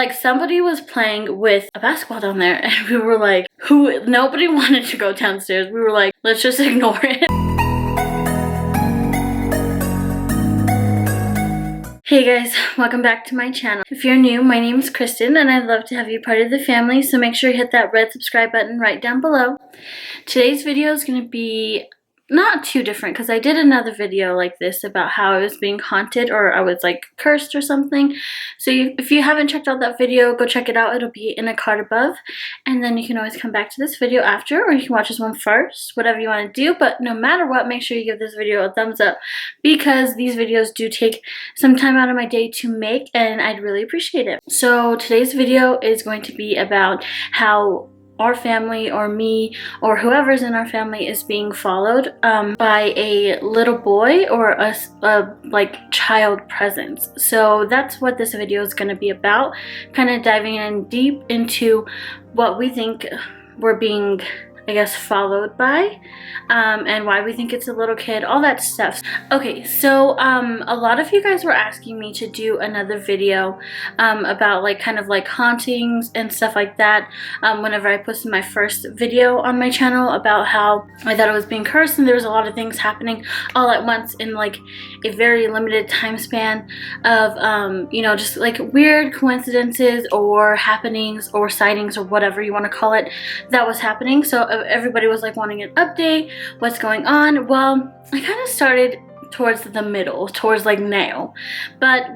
Like somebody was playing with a basketball down there and we were like, nobody wanted to go downstairs. We were like, let's just ignore it. Hey guys, welcome back to my channel. If you're new, my name is Kristin and I'd love to have you part of the family, so make sure you hit that red subscribe button right down below. Today's video is going to be not too different because I did another video like this about how I was being haunted or I was like cursed or something. So if you haven't checked out that video, go check it out. It'll be in a card above, and then you can always come back to this video after, or you can watch this one first, whatever you want to do. But no matter what, make sure you give this video a thumbs up because these videos do take some time out of my day to make and I'd really appreciate it. So today's video is going to be about how our family or me or whoever's in our family is being followed by a little boy or a like child presence. So that's what this video is going to be about, kind of diving in deep into what we think we're being, I guess, followed by, and why we think it's a little kid, all that stuff. Okay, so a lot of you guys were asking me to do another video about like kind of like hauntings and stuff like that whenever I posted my first video on my channel about how I thought I was being cursed and there was a lot of things happening all at once in like a very limited time span of you know, just like weird coincidences or happenings or sightings or whatever you want to call it that was happening. So everybody was like wanting an update, what's going on. Well, I kind of started towards the middle, towards like now, but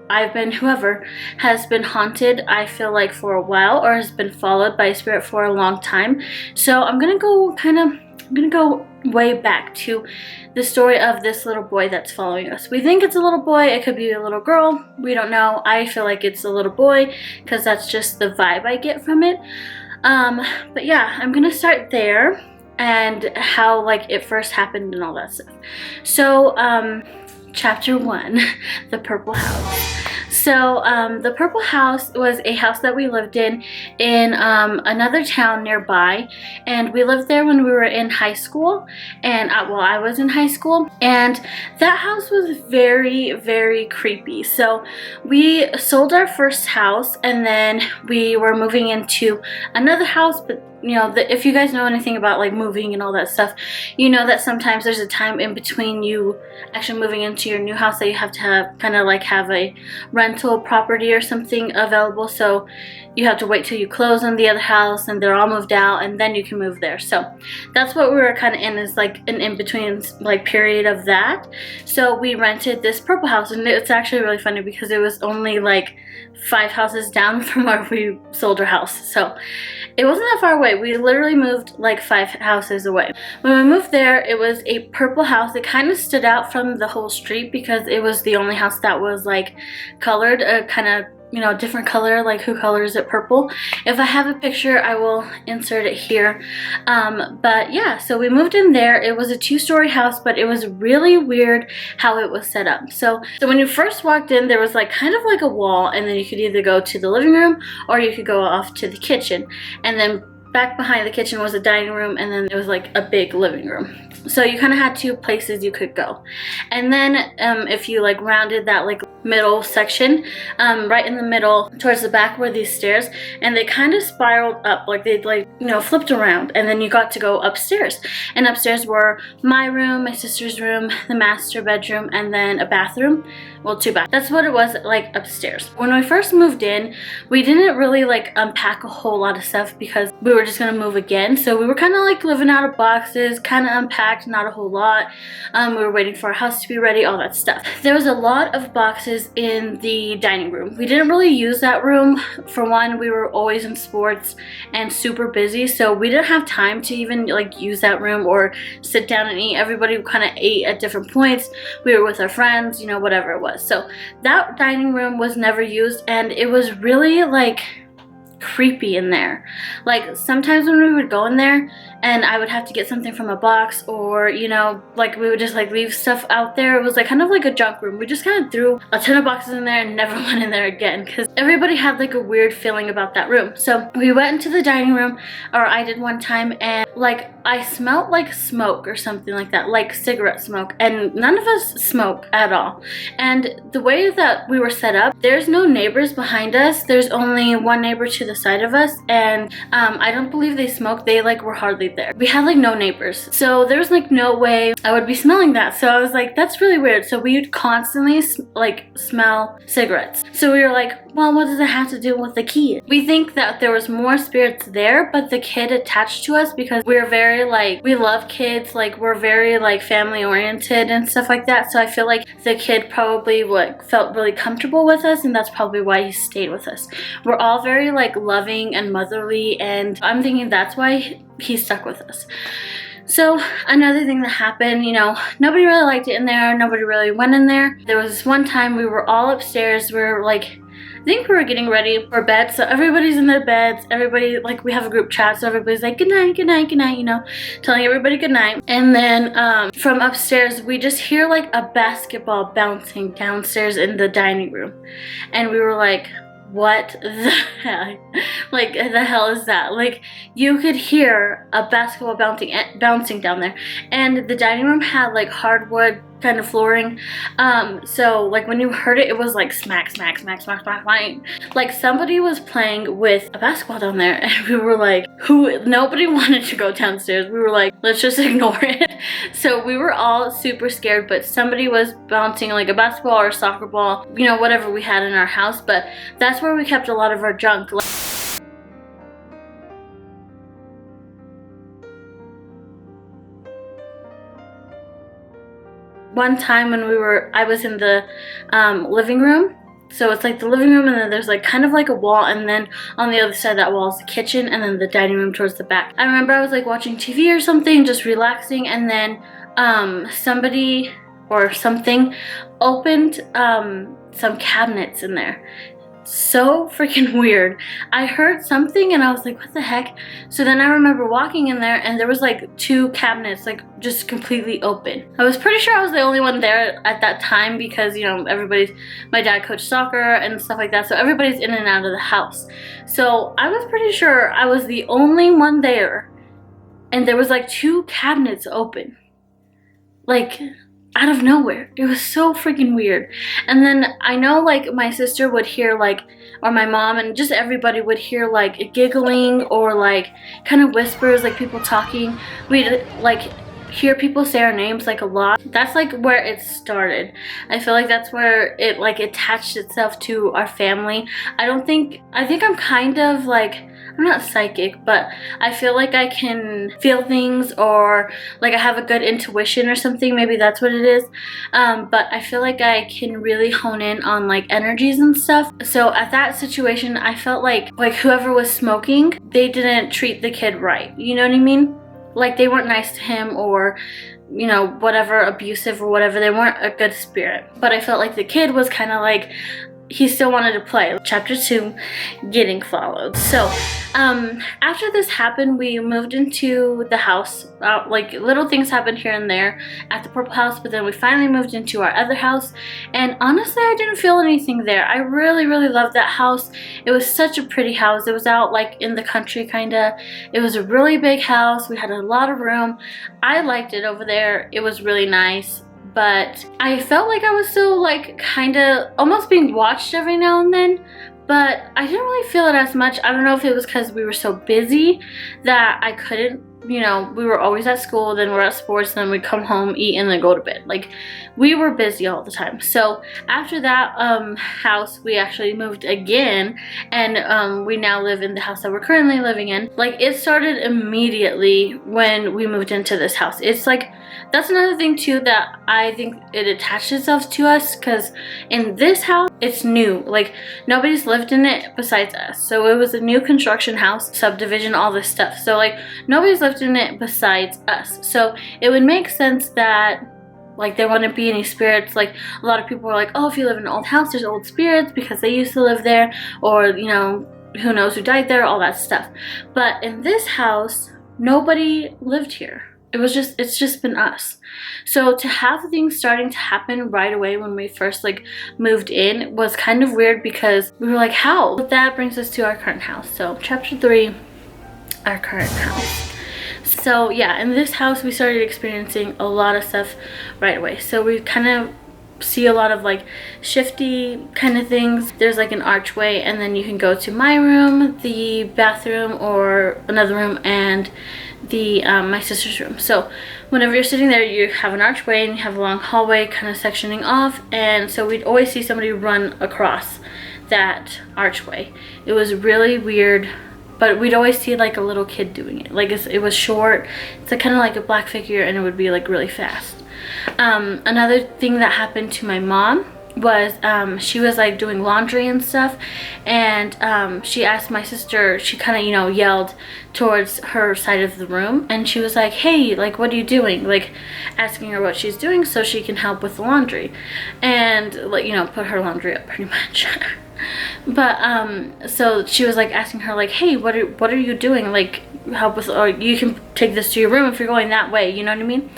I've been whoever has been haunted, I feel like, for a while, or has been followed by a spirit for a long time. So I'm gonna go way back to the story of this little boy that's following us. We think it's a little boy, it could be a little girl, we don't know. I feel like it's a little boy because that's just the vibe I get from it. But yeah, I'm gonna start there and how like it first happened and all that stuff. So chapter 1, the purple house. So the purple house was a house that we lived in another town nearby, and we lived there when we were in high school, and well, I was in high school, and that house was very, very creepy. So we sold our first house and then we were moving into another house, but you know, if you guys know anything about like moving and all that stuff, you know that sometimes there's a time in between you actually moving into your new house that you have to have kind of like have a rental property or something available. So you have to wait till you close on the other house and they're all moved out and then you can move there. So that's what we were kind of in, is like an in-between like period of that. So we rented this purple house, and it's actually really funny because it was only like 5 houses down from where we sold our house. So it wasn't that far away. We literally moved like 5 houses away. When we moved there, it was a purple house. It kind of stood out from the whole street because it was the only house that was like colored kind of, you know, different color, like who colors it purple. If I have a picture, I will insert it here. But yeah, so we moved in there. It was a 2-story house, but it was really weird how it was set up. So when you first walked in, there was like kind of like a wall, and then you could either go to the living room or you could go off to the kitchen, and then back behind the kitchen was a dining room, and then there was like a big living room. So you kind of had 2 places you could go. And then if you like rounded that like middle section, right in the middle towards the back were these stairs, and they kind of spiraled up, like they'd like, you know, flipped around, and then you got to go upstairs. And upstairs were my room, my sister's room, the master bedroom, and then a bathroom. Well, 2 bathrooms. That's what it was like upstairs. When we first moved in, we didn't really like unpack a whole lot of stuff because we were just gonna move again. So we were kind of like living out of boxes, kind of unpacked, not a whole lot. We were waiting for our house to be ready, all that stuff. There was a lot of boxes in the dining room. We didn't really use that room. For one, we were always in sports and super busy, so we didn't have time to even like use that room or sit down and eat. Everybody kind of ate at different points. We were with our friends, you know, whatever it was. So that dining room was never used, and it was really like creepy in there. Like sometimes when we would go in there and I would have to get something from a box, or you know, like we would just like leave stuff out there. It was like kind of like a junk room. We just kind of threw a ton of boxes in there and never went in there again because everybody had like a weird feeling about that room. So we went into the dining room, or I did one time, and like I smelled like smoke or something like that, like cigarette smoke, and none of us smoke at all. And the way that we were set up, there's no neighbors behind us. There's only one neighbor to the side of us, and I don't believe they smoked. They like were hardly there. We had like no neighbors, so there was like no way I would be smelling that. So I was like, that's really weird. So we would constantly like smell cigarettes. So we were like, well, what does it have to do with the kid? We think that there was more spirits there, but the kid attached to us because we're very like, we love kids, like we're very like family oriented and stuff like that. So I feel like the kid probably felt really comfortable with us, and that's probably why he stayed with us. We're all very like loving and motherly, and I'm thinking that's why he stuck with us. So another thing that happened, you know, nobody really liked it in there. Nobody really went in there. There was this one time we were all upstairs. We were like, I think we were getting ready for bed, so everybody's in their beds. Everybody, like, we have a group chat, so everybody's like, good night, good night, good night, you know, telling everybody good night. And then from upstairs, we just hear like a basketball bouncing downstairs in the dining room. And we were like, what the heck? Like, the hell is that? Like, you could hear a basketball bouncing down there. And the dining room had like hardwood kind of flooring, so like when you heard it, it was like smack, smack, smack, smack, smack, smack. Like somebody was playing with a basketball down there, and we were like, nobody wanted to go downstairs. We were like, let's just ignore it. So we were all super scared, but somebody was bouncing like a basketball or a soccer ball, you know, whatever we had in our house. But that's where we kept a lot of our junk. One time when I was in the living room. So it's like the living room, and then there's like kind of like a wall, and then on the other side of that wall is the kitchen, and then the dining room towards the back. I remember I was like watching TV or something, just relaxing, and then somebody or something opened some cabinets in there. So freaking weird. I heard something and I was like, what the heck? So then I remember walking in there, and there was like 2 cabinets like just completely open. I was pretty sure I was the only one there at that time because, you know, my dad coached soccer and stuff like that, so everybody's in and out of the house. So I was pretty sure I was the only one there, and there was like 2 cabinets open, like out of nowhere. It was so freaking weird. And then I know like my sister would hear like, or my mom, and just everybody would hear like giggling or like kind of whispers, like people talking. We'd like hear people say our names like a lot. That's like where it started. I feel like that's where it like attached itself to our family. I think I'm kind of like, I'm not psychic, but I feel like I can feel things, or like I have a good intuition or something. Maybe that's what it is. But I feel like I can really hone in on like energies and stuff. So at that situation, I felt like whoever was smoking, they didn't treat the kid right. You know what I mean? Like they weren't nice to him, or you know, whatever, abusive or whatever. They weren't a good spirit. But I felt like the kid was kind of like, he still wanted to play. Chapter 2, getting followed. So after this happened, we moved into the house. Like little things happened here and there at the purple house, but then we finally moved into our other house, and honestly I didn't feel anything there. I really loved that house. It was such a pretty house. It was out like in the country kinda. It was a really big house. We had a lot of room. I liked it over there. It was really nice. But I felt like I was still like kind of almost being watched every now and then, but I didn't really feel it as much. I don't know if it was because we were so busy that I couldn't, you know, we were always at school, then we're at sports, then we'd come home, eat, and then go to bed. Like we were busy all the time. So after that house, we actually moved again, and we now live in the house that we're currently living in. Like it started immediately when we moved into this house. It's like, that's another thing too that I think it attached itself to us, because in this house, it's new. Like nobody's lived in it besides us. So it was a new construction house, subdivision, all this stuff. So like nobody's lived in it besides us. So it would make sense that like there wouldn't be any spirits. Like a lot of people were like, oh, if you live in an old house, there's old spirits because they used to live there, or you know, who knows who died there, all that stuff. But in this house, nobody lived here. It's just been us. So to have things starting to happen right away when we first like moved in was kind of weird, because we were like, how? But that brings us to our current house. So chapter 3, our current house. So yeah, in this house we started experiencing a lot of stuff right away. So we kind of see a lot of like shifty kind of things. There's like an archway, and then you can go to my room, the bathroom, or another room, and the my sister's room. So whenever you're sitting there, you have an archway and you have a long hallway kind of sectioning off, and so we'd always see somebody run across that archway. It was really weird, but we'd always see like a little kid doing it. Like it was short, it's like kind of like a black figure, and it would be like really fast. Another thing that happened to my mom was she was like doing laundry and stuff, and she asked my sister, she kind of, you know, yelled towards her side of the room, and she was like, hey, like, what are you doing? Like asking her what she's doing so she can help with the laundry and, like, you know, put her laundry up pretty much. But so she was like asking her like, hey, what are you doing? Like help with, or you can take this to your room if you're going that way, you know what I mean?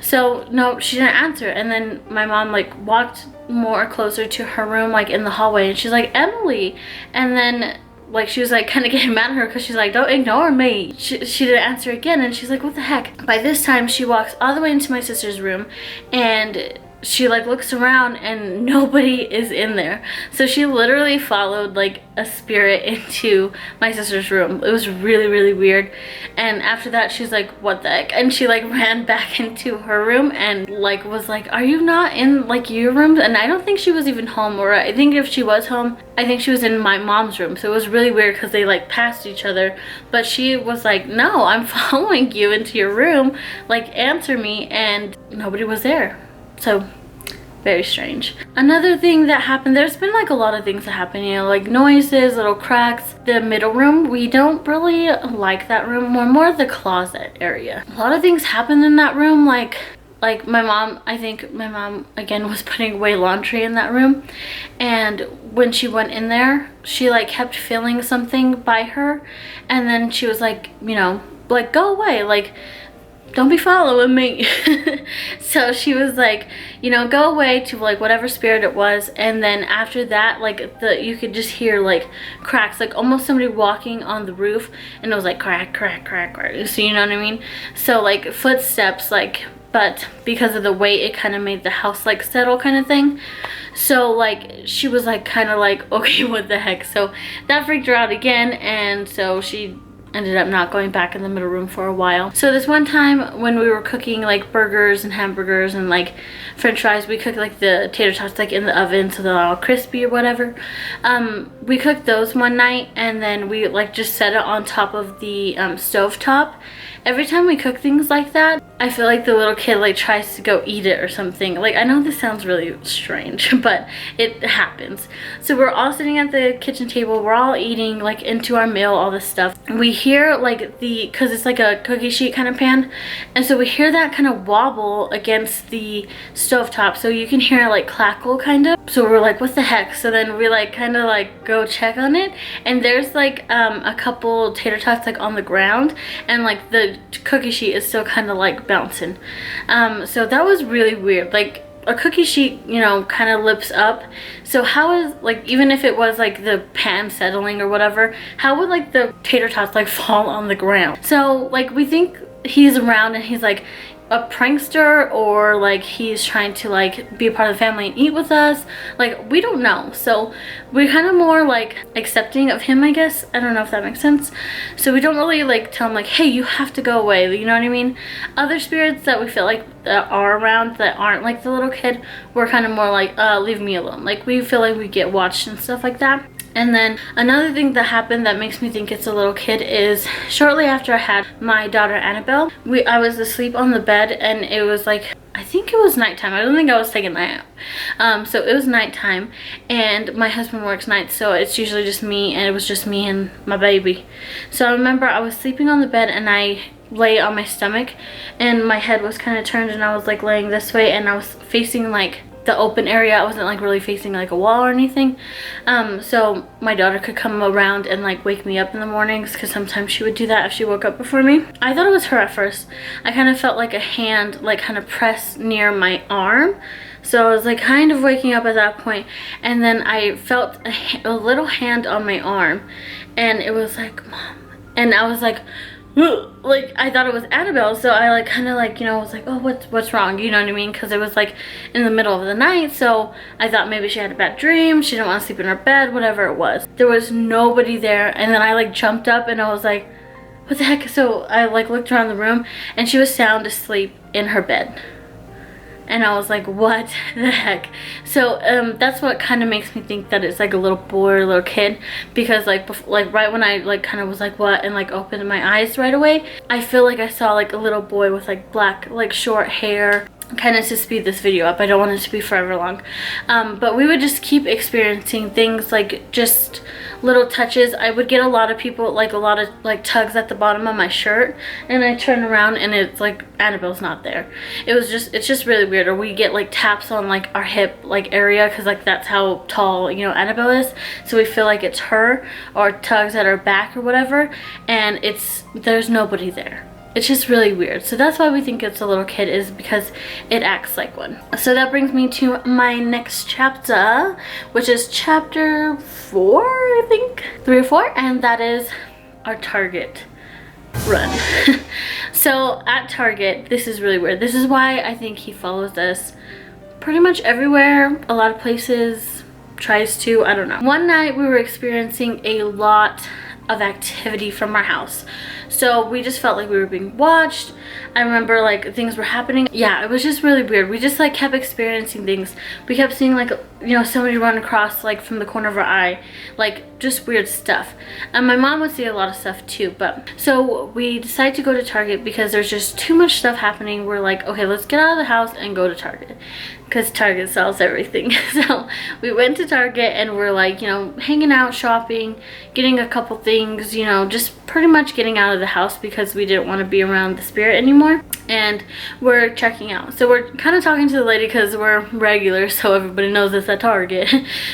So no, she didn't answer. And then my mom like walked more closer to her room, like in the hallway, and she's like, Emily. And then like she was like kind of getting mad at her because she's like, don't ignore me. She didn't answer again, and she's like, what the heck? By this time she walks all the way into my sister's room, and she like looks around and nobody is in there. So she literally followed like a spirit into my sister's room. It was really, really weird. And after that she's like, what the heck? And she like ran back into her room and like was like, are you not in like your room? And I don't think she was even home, or I think if she was home, I think she was in my mom's room. So it was really weird because they like passed each other, but she was like, no, I'm following you into your room, like answer me, and nobody was there. So very strange. Another thing that happened, there's been like a lot of things that happen, you know, like noises, little cracks. The middle room, we don't really like that room. More the closet area. A lot of things happened in that room, like my mom, I think my mom again was putting away laundry in that room, and when she went in there, she like kept feeling something by her, and then she was like, you know, like, go away, like don't be following me. So she was like, you know, go away to like whatever spirit it was. And then after that, like you could just hear like cracks, like almost somebody walking on the roof, and it was like crack, crack, crack, crack. So you know what I mean? So like footsteps, like, but because of the weight, it kind of made the house like settle kind of thing. So like she was like kind of like, okay, what the heck? So that freaked her out again, and so she ended up not going back in the middle room for a while. So this one time when we were cooking like burgers and hamburgers and like french fries, we cooked like the tater tots like in the oven so they're all crispy or whatever. We cooked those one night, and then we like just set it on top of the stove top. Every time we cook things like that, I feel like the little kid like tries to go eat it or something. Like, I know this sounds really strange, but it happens. So we're all sitting at the kitchen table, we're all eating like into our meal, all this stuff. We hear like because it's like a cookie sheet kind of pan, and so we hear that kind of wobble against the stovetop, so you can hear it like crackle kind of. So we're like, what the heck? So then we like kind of like go check on it, and there's like a couple tater tots like on the ground, and like the cookie sheet is still kind of like bouncing. So that was really weird. Like a cookie sheet, you know, kind of lifts up, so how is like, even if it was like the pan settling or whatever, how would like the tater tots like fall on the ground? So like we think he's around and he's like a prankster, or like he's trying to like be a part of the family and eat with us. Like, we don't know. So we're kind of more like accepting of him, I guess. I don't know if that makes sense. So we don't really like tell him like, hey, you have to go away, you know what I mean? Other spirits that we feel like that are around that aren't like the little kid, we're kind of more like, leave me alone. Like, we feel like we get watched and stuff like that. And then another thing that happened that makes me think it's a little kid is shortly after I had my daughter Annabelle, I was asleep on the bed, and it was like, I think it was nighttime. I don't think I was taking a nap. So it was nighttime, and my husband works nights, so it's usually just me, and it was just me and my baby. So I remember I was sleeping on the bed, and I lay on my stomach, and my head was kind of turned, and I was like laying this way, and I was facing like the open area. I wasn't like really facing like a wall or anything, so my daughter could come around and like wake me up in the mornings, because sometimes she would do that if she woke up before me. I thought it was her at first. I kind of felt like a hand like kind of pressed near my arm, so I was like kind of waking up at that point, and then I felt a little hand on my arm, and it was like, Mom, and I was like, like I thought it was Annabelle, so I like kind of like, you know, was like, oh, what's wrong, you know what I mean, because it was like in the middle of the night, so I thought maybe she had a bad dream, she didn't want to sleep in her bed, whatever it was. There was nobody there, and then I like jumped up and I was like, what the heck? So I like looked around the room and she was sound asleep in her bed. And I was like, what the heck? So that's what kind of makes me think that it's like a little boy or a little kid, because like right when I like kind of was like, what, and like opened my eyes right away, I feel like I saw like a little boy with like black like short hair. Kind of to speed this video up, I don't want it to be forever long, but we would just keep experiencing things like just little touches. I would get a lot of people, like a lot of like tugs at the bottom of my shirt, and I turn around and it's like Annabelle's not there. It's just really weird. Or we get like taps on like our hip like area, because like that's how tall, you know, Annabelle is, so we feel like it's her, or tugs at our back or whatever, and there's nobody there. It's just really weird. So that's why we think it's a little kid, is because it acts like one. So that brings me to my next chapter, which is chapter 4, I think. 3 or 4, and that is our Target run. So at Target, this is really weird. This is why I think he follows us pretty much everywhere, a lot of places, tries to, I don't know. One night we were experiencing a lot of activity from our house, so we just felt like we were being watched. I remember like things were happening. Yeah, it was just really weird. We just like kept experiencing things. We kept seeing like, you know, somebody run across like from the corner of our eye, like just weird stuff. And my mom would see a lot of stuff too. But so we decided to go to Target because there's just too much stuff happening. We're like, okay, let's get out of the house and go to Target, because Target sells everything. So we went to Target and we're like, you know, hanging out, shopping, getting a couple things, you know, just pretty much getting out of the house because we didn't want to be around the spirit anymore. And we're checking out, so we're kind of talking to the lady because we're regular, so everybody knows us at Target.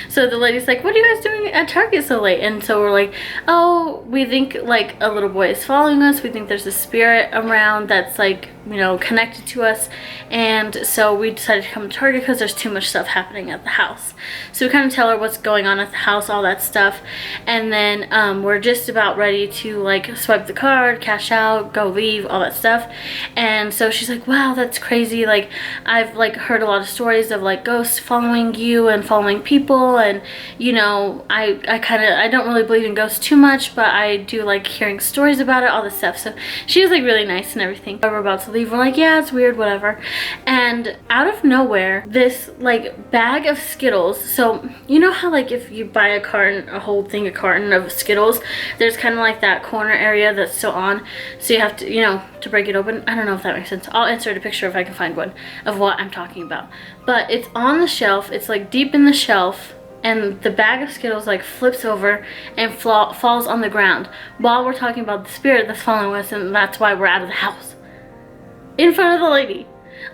So the lady's like, what are you guys doing at Target so late? And so we're like, oh, we think like a little boy is following us. We think there's a spirit around that's like, you know, connected to us. And so we decided to come to Target because there's too much stuff happening at the house. So we kind of tell her what's going on at the house, all that stuff, and then we're just about ready to like swipe the card, cash out, go leave, all that stuff. And so she's like, wow, that's crazy, like I've like heard a lot of stories of like ghosts following you and following people, and you know, I don't really believe in ghosts too much, but I do like hearing stories about it, all this stuff. So she was like really nice and everything. We're about to leave, we're like, yeah, it's weird, whatever. And out of nowhere, this like bag of Skittles, so you know how like if you buy a carton, a whole thing, a carton of Skittles, there's kind of like that corner area that's still on, so you have to, you know, to break it open. I don't know if that makes sense. I'll insert a picture if I can find one of what I'm talking about. But it's on the shelf, it's like deep in the shelf, and the bag of Skittles like flips over and falls on the ground while we're talking about the spirit that's following us, and that's why we're out of the house. In front of the lady.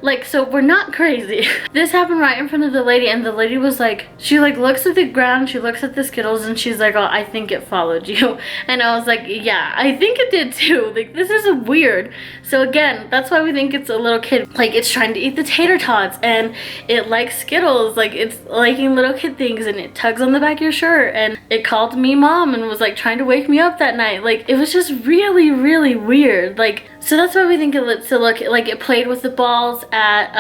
Like, so we're not crazy. This happened right in front of the lady, and the lady was like, she like looks at the ground, she looks at the Skittles, and she's like, oh, I think it followed you. And I was like, yeah, I think it did too. Like, this is weird. So again, that's why we think it's a little kid. Like, it's trying to eat the tater tots, and it likes Skittles. Like, it's liking little kid things, and it tugs on the back of your shirt, and it called me mom and was like trying to wake me up that night. Like, it was just really, really weird. Like, so that's why we think it's a look like it played with the balls at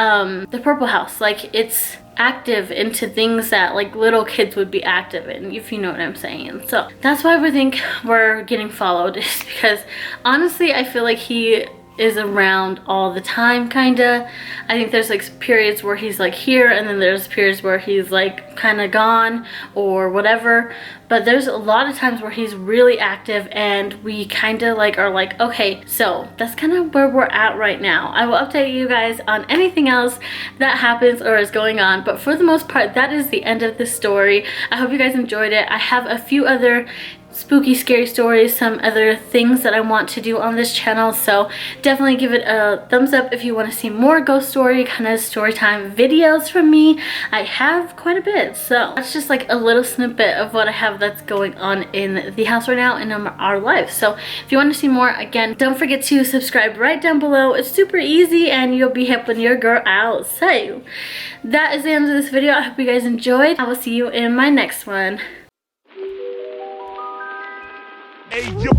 the Purple House. Like, it's active into things that like little kids would be active in, if you know what I'm saying. So that's why we think we're getting followed, is because honestly I feel like he is around all the time, kinda. I think there's like periods where he's like here, and then there's periods where he's like kind of gone or whatever, but there's a lot of times where he's really active, and we kind of like are like, okay, so that's kind of where we're at right now. I will update you guys on anything else that happens or is going on, but for the most part that is the end of the story. I hope you guys enjoyed it. I have a few other spooky, scary stories, some other things that I want to do on this channel. So definitely give it a thumbs up if you want to see more ghost story kind of story time videos from me. I have quite a bit, so that's just like a little snippet of what I have that's going on in the house right now and in our life. So if you want to see more, again, don't forget to subscribe right down below. It's super easy and you'll be helping your girl out. So that is the end of this video. I hope you guys enjoyed. I will see you in my next one. Hey, yo.